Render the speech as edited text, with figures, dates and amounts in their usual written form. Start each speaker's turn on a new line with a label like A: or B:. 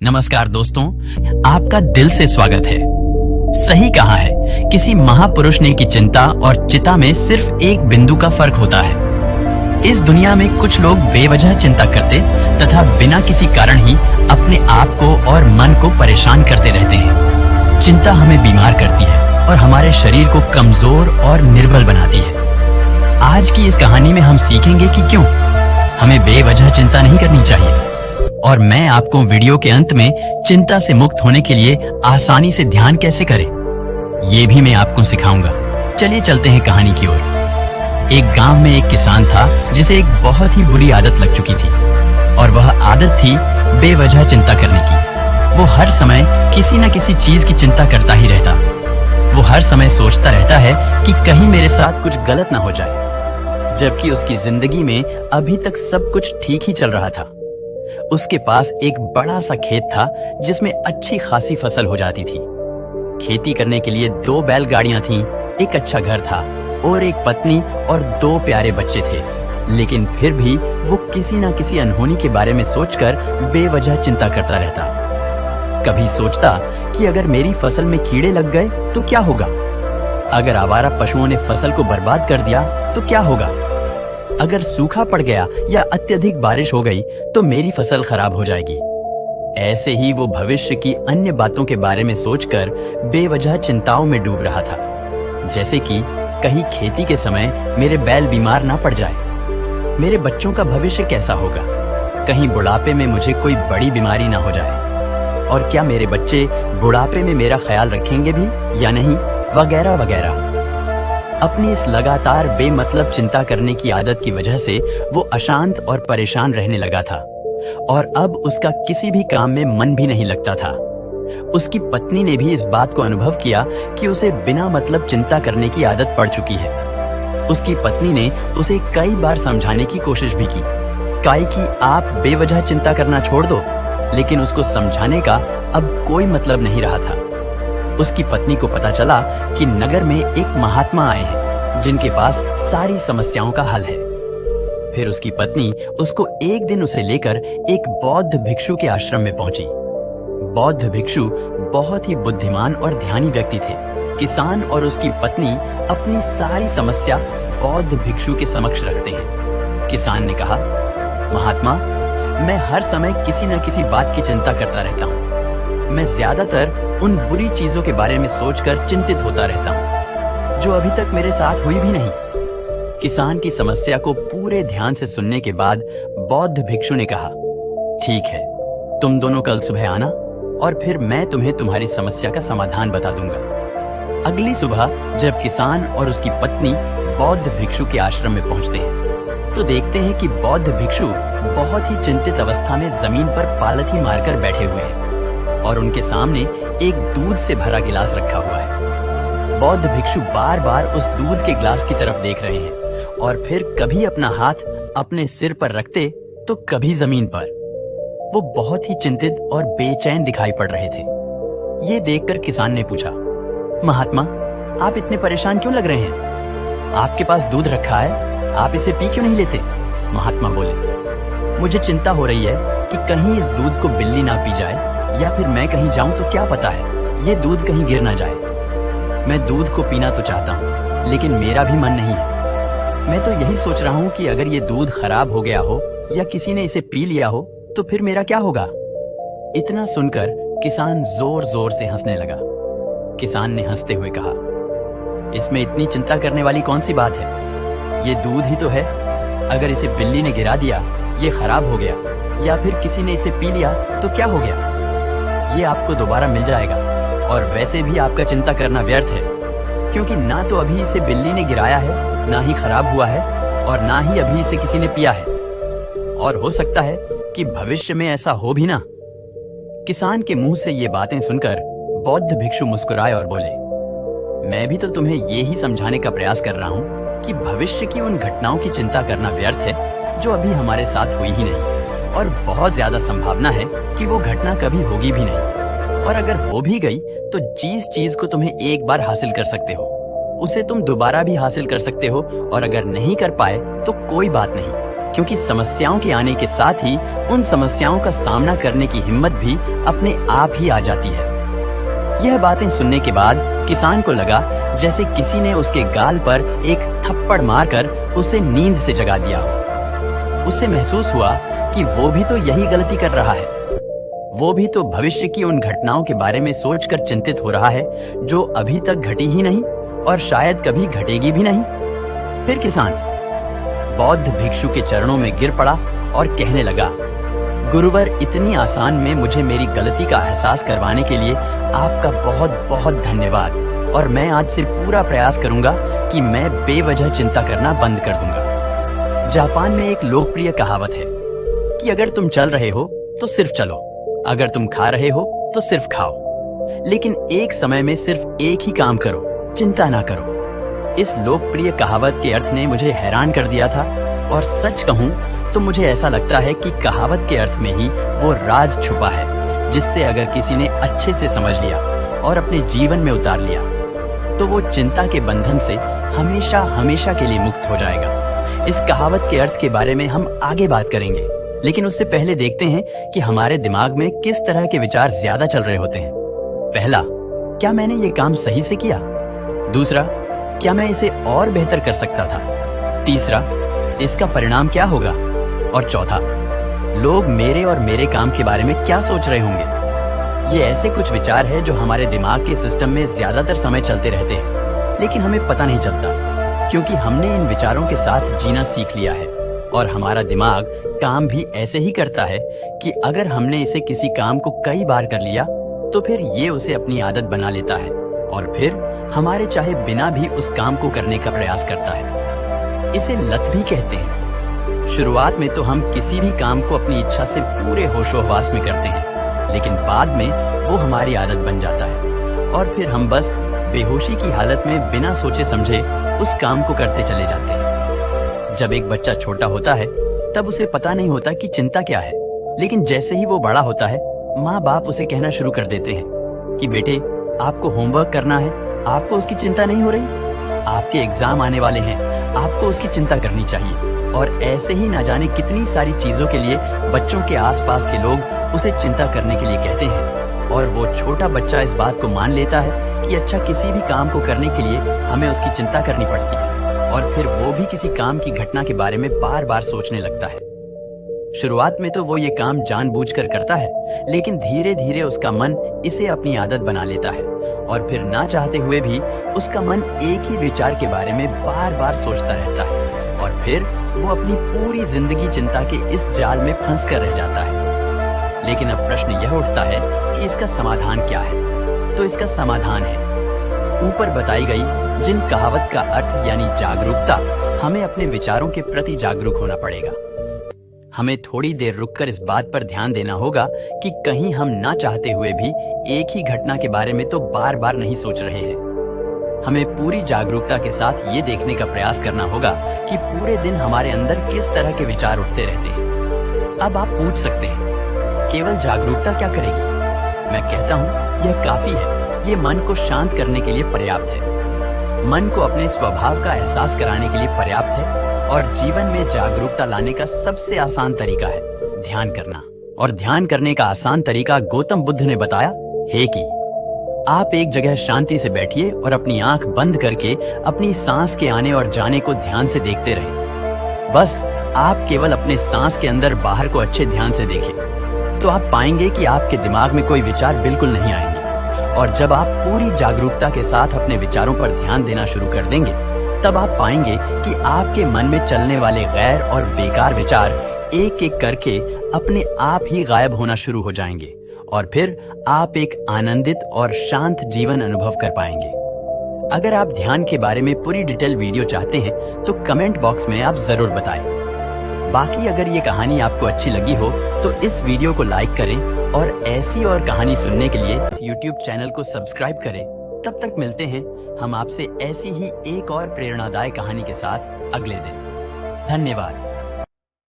A: नमस्कार दोस्तों, आपका दिल से स्वागत है। सही कहा है, किसी महापुरुष ने की चिंता और चिता में सिर्फ एक बिंदु का फर्क होता है। इस दुनिया में कुछ लोग बेवजह चिंता करते तथा बिना किसी कारण ही अपने आप को और मन को परेशान करते रहते हैं। चिंता हमें बीमार करती है और हमारे शरीर को कमजोर और निर्बल बनाती है। आज की इस कहानी में हम सीखेंगे कि क्यों हमें बेवजह चिंता नहीं करनी चाहिए, और मैं आपको वीडियो के अंत में चिंता से मुक्त होने के लिए आसानी से ध्यान कैसे करें, ये भी मैं आपको सिखाऊंगा। चलिए चलते हैं कहानी की ओर। एक गांव में एक किसान था जिसे एक बहुत ही बुरी आदत लग चुकी थी, और वह आदत थी बेवजह चिंता करने की। वो हर समय किसी न किसी चीज की चिंता करता ही रहता। वो हर समय सोचता रहता है कि कहीं मेरे साथ कुछ गलत ना हो जाए, जबकि उसकी जिंदगी में अभी तक सब कुछ ठीक ही चल रहा था। उसके पास एक बड़ा सा खेत था जिसमें अच्छी खासी फसल हो जाती थी। खेती करने के लिए 2 बैलगाड़ियां थीं, एक अच्छा घर था और एक पत्नी और 2 प्यारे बच्चे थे। लेकिन फिर भी वो किसी न किसी अनहोनी के बारे में सोचकर बेवजह चिंता करता रहता। कभी सोचता कि अगर मेरी फसल में कीड़े लग गए तो क्या होगा, अगर आवारा पशुओं ने फसल को बर्बाद कर दिया तो क्या होगा, अगर सूखा पड़ गया या अत्यधिक बारिश हो गई तो मेरी फसल खराब हो जाएगी। ऐसे ही वो भविष्य की अन्य बातों के बारे में सोचकर बेवजह चिंताओं में डूब रहा था। जैसे कि कहीं खेती के समय मेरे बैल बीमार ना पड़ जाए, मेरे बच्चों का भविष्य कैसा होगा, कहीं बुढ़ापे में मुझे कोई बड़ी बीमारी ना हो जाए, और क्या मेरे बच्चे बुढ़ापे में मेरा ख्याल रखेंगे भी या नहीं, वगैरह वगैरह। अपनी इस लगातार बेमतलब चिंता करने की आदत की वजह से वो अशांत और परेशान रहने लगा था, और अब उसका किसी भी काम में मन भी नहीं लगता था। उसकी पत्नी ने भी इस बात को अनुभव किया कि उसे बिना मतलब चिंता करने की आदत पड़ चुकी है। उसकी पत्नी ने उसे कई बार समझाने की कोशिश भी की, कहा कि आप बेवजह चिंता करना छोड़ दो, लेकिन उसको समझाने का अब कोई मतलब नहीं रहा था। उसकी पत्नी को पता चला कि नगर में एक महात्मा आए हैं जिनके पास सारी समस्याओं का हल है। फिर उसकी पत्नी उसको एक दिन उसे लेकर एक बौद्ध भिक्षु के आश्रम में पहुंची। बौद्ध भिक्षु बहुत ही बुद्धिमान और ध्यानी व्यक्ति थे। किसान और उसकी पत्नी अपनी सारी समस्या बौद्ध भिक्षु के समक्ष रखते हैं। किसान ने कहा, महात्मा, मैं हर समय किसी न किसी बात की चिंता करता रहता हूँ। मैं ज्यादातर उन बुरी चीजों के बारे में सोचकर चिंतित होता रहता हूँ जो अभी तक मेरे साथ हुई भी नहीं। किसान की समस्या को पूरे ध्यान से सुनने के बाद बौद्ध भिक्षु ने कहा, ठीक है, तुम दोनों कल सुबह आना और फिर मैं तुम्हें तुम्हारी समस्या का समाधान बता दूंगा। अगली सुबह जब किसान और उसकी पत्नी बौद्ध भिक्षु के आश्रम में पहुंचते हैं तो देखते हैं कि बौद्ध भिक्षु बहुत ही चिंतित अवस्था में जमीन पर पालथी मारकर बैठे हुए हैं और उनके सामने एक दूध से भरा गिलास रखा हुआ है। बौद्ध भिक्षु बार बार उस दूध के गिलास की तरफ देख रहे हैं और फिर कभी अपना हाथ अपने सिर पर रखते तो कभी जमीन पर। वो बहुत ही चिंतित और बेचैन दिखाई पड़ रहे थे। ये देखकर किसान ने पूछा, महात्मा, आप इतने परेशान क्यों लग रहे हैं? आपके पास दूध रखा है, आप इसे पी क्यों नहीं लेते? महात्मा बोले, मुझे चिंता हो रही है कि कहीं इस दूध को बिल्ली ना पी जाए, या फिर मैं कहीं जाऊं तो क्या पता है ये दूध कहीं गिर ना जाए। मैं दूध को पीना तो चाहता हूं, लेकिन मेरा भी मन नहीं है। मैं तो यही सोच रहा हूं कि अगर ये दूध खराब हो गया हो या किसी ने इसे पी लिया हो तो फिर मेरा क्या होगा? इतना सुनकर किसान जोर जोर से हंसने लगा। किसान ने हंसते हुए कहा, इसमें इतनी चिंता करने वाली कौन सी बात है? ये दूध ही तो है। अगर इसे बिल्ली ने गिरा दिया, ये खराब हो गया, या फिर किसी ने इसे पी लिया तो क्या हो गया? ये आपको दोबारा मिल जाएगा, और वैसे भी आपका चिंता करना व्यर्थ है, क्योंकि ना तो अभी इसे बिल्ली ने गिराया है, ना ही खराब हुआ है, और ना ही अभी इसे किसी ने पिया है, और हो सकता है कि भविष्य में ऐसा हो भी ना। किसान के मुंह से ये बातें सुनकर बौद्ध भिक्षु मुस्कुराए और बोले, मैं भी तो तुम्हें ये ही समझाने का प्रयास कर रहा हूँ कि भविष्य की उन घटनाओं की चिंता करना व्यर्थ है जो अभी हमारे साथ हुई ही नहीं, और बहुत ज्यादा संभावना है कि वो घटना कभी होगी भी नहीं, और अगर हो भी गई तो जिस चीज को तुम्हें एक बार हासिल कर सकते हो उसे तुम दोबारा भी हासिल कर सकते हो, और अगर नहीं कर पाए तो कोई बात नहीं, क्योंकि समस्याओं के आने के साथ ही उन समस्याओं का सामना करने की हिम्मत भी अपने आप ही आ जाती है। यह बातें सुनने के बाद किसान को लगा जैसे किसी ने उसके गाल पर एक थप्पड़ मारकर उसे नींद से जगा दिया हो। उसे महसूस हुआ कि वो भी तो यही गलती कर रहा है। वो भी तो भविष्य की उन घटनाओं के बारे में सोचकर चिंतित हो रहा है जो अभी तक घटी ही नहीं और शायद कभी घटेगी भी नहीं। फिर किसान बौद्ध भिक्षु के चरणों में गिर पड़ा और कहने लगा, गुरुवर, इतनी आसान में मुझे मेरी गलती का एहसास करवाने के लिए आपका बहुत बहुत धन्यवाद, और मैं आज से पूरा प्रयास करूंगा कि मैं बेवजह चिंता करना बंद कर दूंगा। जापान में एक लोकप्रिय कहावत है कि अगर तुम चल रहे हो तो सिर्फ चलो, अगर तुम खा रहे हो तो सिर्फ खाओ, लेकिन एक समय में सिर्फ एक ही काम करो, चिंता ना करो। इस लोकप्रिय कहावत के अर्थ ने मुझे हैरान कर दिया था, और सच कहूं तो मुझे ऐसा लगता है कि कहावत के अर्थ में ही वो राज छुपा है, जिससे अगर किसी ने अच्छे से समझ लिया और अपने जीवन में उतार लिया तो वो चिंता के बंधन से हमेशा हमेशा के लिए मुक्त हो जाएगा। इस कहावत के अर्थ के बारे में हम आगे बात करेंगे, लेकिन उससे पहले देखते हैं कि हमारे दिमाग में किस तरह के विचार ज्यादा चल रहे होते हैं। पहला, क्या मैंने ये काम सही से किया? दूसरा, क्या मैं इसे और बेहतर कर सकता था? तीसरा, इसका परिणाम क्या होगा? और चौथा, लोग मेरे और मेरे काम के बारे में क्या सोच रहे होंगे? ये ऐसे कुछ विचार हैं जो हमारे दिमाग के सिस्टम में ज्यादातर समय चलते रहते हैं, लेकिन हमें पता नहीं चलता, क्योंकि हमने इन विचारों के साथ जीना सीख लिया है। और हमारा दिमाग काम भी ऐसे ही करता है कि अगर हमने इसे किसी काम को कई बार कर लिया तो फिर ये उसे अपनी आदत बना लेता है, और फिर हमारे चाहे बिना भी उस काम को करने का प्रयास करता है। इसे लत भी कहते हैं। शुरुआत में तो हम किसी भी काम को अपनी इच्छा से पूरे होशो-हवास में करते हैं, लेकिन बाद में वो हमारी आदत बन जाता है, और फिर हम बस बेहोशी की हालत में बिना सोचे समझे उस काम को करते चले जाते हैं। जब एक बच्चा छोटा होता है तब उसे पता नहीं होता कि चिंता क्या है, लेकिन जैसे ही वो बड़ा होता है माँ बाप उसे कहना शुरू कर देते हैं कि बेटे, आपको होमवर्क करना है, आपको उसकी चिंता नहीं हो रही? आपके एग्जाम आने वाले हैं, आपको उसकी चिंता करनी चाहिए। और ऐसे ही ना जाने कितनी सारी चीजों के लिए बच्चों के आसपास के लोग उसे चिंता करने के लिए कहते हैं, और वो छोटा बच्चा इस बात को मान लेता है कि अच्छा, किसी भी काम को करने के लिए हमें उसकी चिंता करनी पड़ती है, और फिर वो भी किसी काम की घटना के बारे में बार बार सोचने लगता है। शुरुआत में तो वो ये काम जानबूझकर करता है, लेकिन धीरे धीरे उसका मन इसे अपनी आदत बना लेता है, और फिर ना चाहते हुए भी उसका मन एक ही विचार के बारे में बार बार सोचता रहता है, और फिर वो अपनी पूरी जिंदगी चिंता के इस जाल में फंस कर रह जाता है। लेकिन अब प्रश्न यह उठता है कि इसका समाधान क्या है? तो इसका समाधान है ऊपर बताई गई जिन कहावत का अर्थ यानी जागरूकता। हमें अपने विचारों के प्रति जागरूक होना पड़ेगा। हमें थोड़ी देर रुककर इस बात पर ध्यान देना होगा कि कहीं हम ना चाहते हुए भी एक ही घटना के बारे में तो बार बार नहीं सोच रहे हैं। हमें पूरी जागरूकता के साथ ये देखने का प्रयास करना होगा कि पूरे दिन हमारे अंदर किस तरह के विचार उठते रहते हैं। अब आप पूछ सकते हैं, केवल जागरूकता क्या करेगी? मैं कहता हूँ यह काफी है। ये मन को शांत करने के लिए पर्याप्त है, मन को अपने स्वभाव का एहसास कराने के लिए पर्याप्त है, और जीवन में जागरूकता लाने का सबसे आसान तरीका है ध्यान करना। और ध्यान करने का आसान तरीका गौतम बुद्ध ने बताया है कि आप एक जगह शांति से बैठिए और अपनी आंख बंद करके अपनी सांस के आने और जाने को ध्यान से देखते रहें। बस आप केवल अपने सांस के अंदर बाहर को अच्छे ध्यान से देखें, तो आप पाएंगे कि आपके दिमाग में कोई विचार बिल्कुल नहीं आएंगे। और जब आप पूरी जागरूकता के साथ अपने विचारों पर ध्यान देना शुरू कर देंगे, तब आप पाएंगे कि आपके मन में चलने वाले गैर और बेकार विचार एक एक करके अपने आप ही गायब होना शुरू हो जाएंगे, और फिर आप एक आनंदित और शांत जीवन अनुभव कर पाएंगे। अगर आप ध्यान के बारे में पूरी डिटेल वीडियो चाहते हैं तो कमेंट बॉक्स में आप जरूर बताएं। बाकी अगर ये कहानी आपको अच्छी लगी हो तो इस वीडियो को लाइक करें, और ऐसी और कहानी सुनने के लिए YouTube चैनल को सब्सक्राइब करें। तब तक मिलते हैं हम आपसे ऐसी ही एक और प्रेरणादायक कहानी के साथ अगले दिन। धन्यवाद।